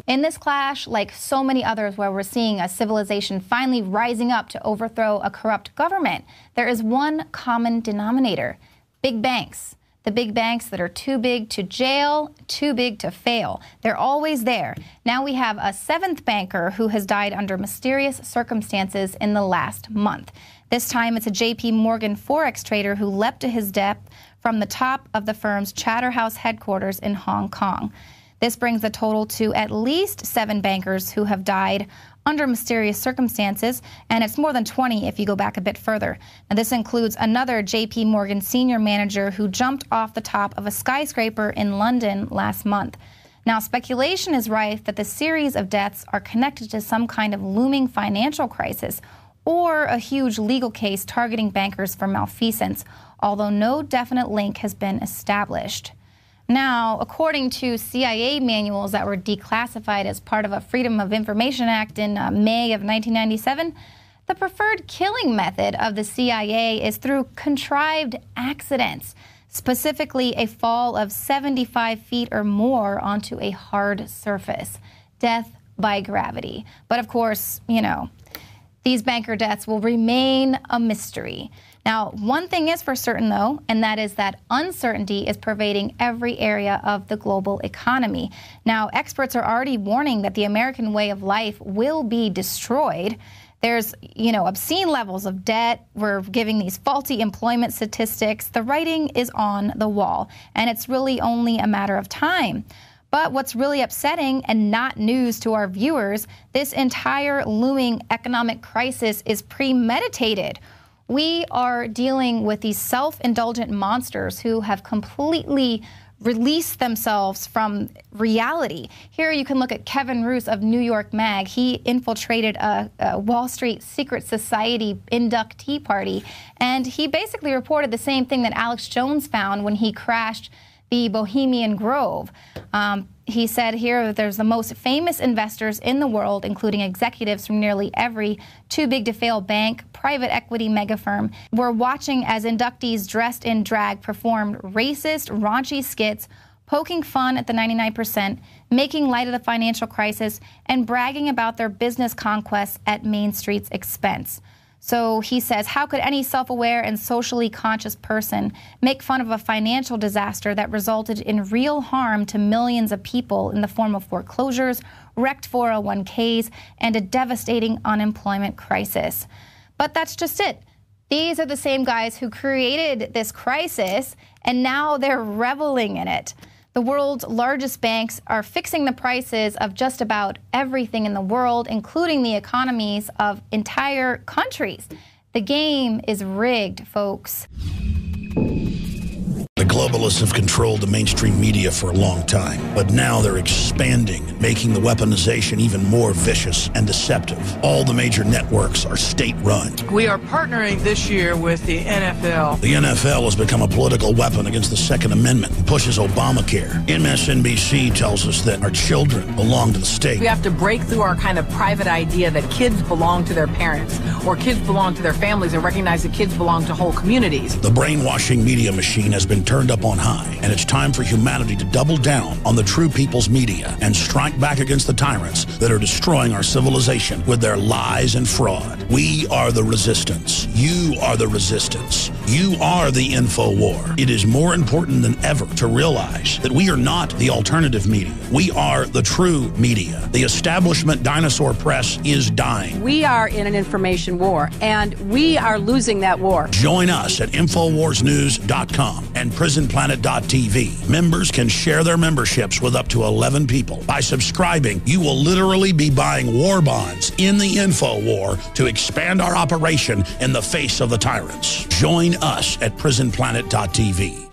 In this clash, like so many others where we're seeing a civilization finally rising up to overthrow a corrupt government, there is one common denominator: big banks. The big banks that are too big to jail, too big to fail. They're always there. Now we have a seventh banker who has died under mysterious circumstances in the last month. This time it's a JP Morgan Forex trader who leapt to his death from the top of the firm's Chatterhouse headquarters in Hong Kong. This brings the total to at least 7 bankers who have died under mysterious circumstances, and it's more than 20 if you go back a bit further. Now, this includes another JP Morgan senior manager who jumped off the top of a skyscraper in London last month. Now, speculation is rife that the series of deaths are connected to some kind of looming financial crisis or a huge legal case targeting bankers for malfeasance, although no definite link has been established. Now, according to CIA manuals that were declassified as part of a Freedom of Information Act in May of 1997, the preferred killing method of the CIA is through contrived accidents, specifically a fall of 75 feet or more onto a hard surface, death by gravity. But of course, you know, these banker deaths will remain a mystery. Now, one thing is for certain, though, and that is that uncertainty is pervading every area of the global economy. Now, experts are already warning that the American way of life will be destroyed. There's, obscene levels of debt. We're giving these faulty employment statistics. The writing is on the wall, and it's really only a matter of time. But what's really upsetting and not news to our viewers, this entire looming economic crisis is premeditated. We are dealing with these self-indulgent monsters who have completely released themselves from reality. Here you can look at Kevin Roose of New York Mag. He infiltrated a Wall Street secret society inductee party, and he basically reported the same thing that Alex Jones found when he crashed the Bohemian Grove. He said here that there's the most famous investors in the world, including executives from nearly every too-big-to-fail bank, private equity mega firm, were watching as inductees dressed in drag performed racist, raunchy skits, poking fun at the 99%, making light of the financial crisis, and bragging about their business conquests at Main Street's expense. So he says, how could any self-aware and socially conscious person make fun of a financial disaster that resulted in real harm to millions of people in the form of foreclosures, wrecked 401ks, and a devastating unemployment crisis? But that's just it. These are the same guys who created this crisis, and now they're reveling in it. The world's largest banks are fixing the prices of just about everything in the world, including the economies of entire countries. The game is rigged, folks. The globalists have controlled the mainstream media for a long time, but now they're expanding, making the weaponization even more vicious and deceptive. All the major networks are state-run. We are partnering this year with the NFL. The NFL has become a political weapon against the Second Amendment and pushes Obamacare. MSNBC tells us that our children belong to the state. We have to break through our kind of private idea that kids belong to their parents or kids belong to their families and recognize that kids belong to whole communities. The brainwashing media machine has been turned up on high, and it's time for humanity to double down on the true people's media and strike back against the tyrants that are destroying our civilization with their lies and fraud. We are the resistance. You are the resistance. You are the info war. It is more important than ever to realize that we are not the alternative media. We are the true media. The establishment dinosaur press is dying. We are in an information war, and we are losing that war. Join us at InfoWarsNews.com and PrisonPlanet.tv. Members can share their memberships with up to 11 people. By subscribing, you will literally be buying war bonds in the info war to expand our operation in the face of the tyrants. Join us at PrisonPlanet.tv.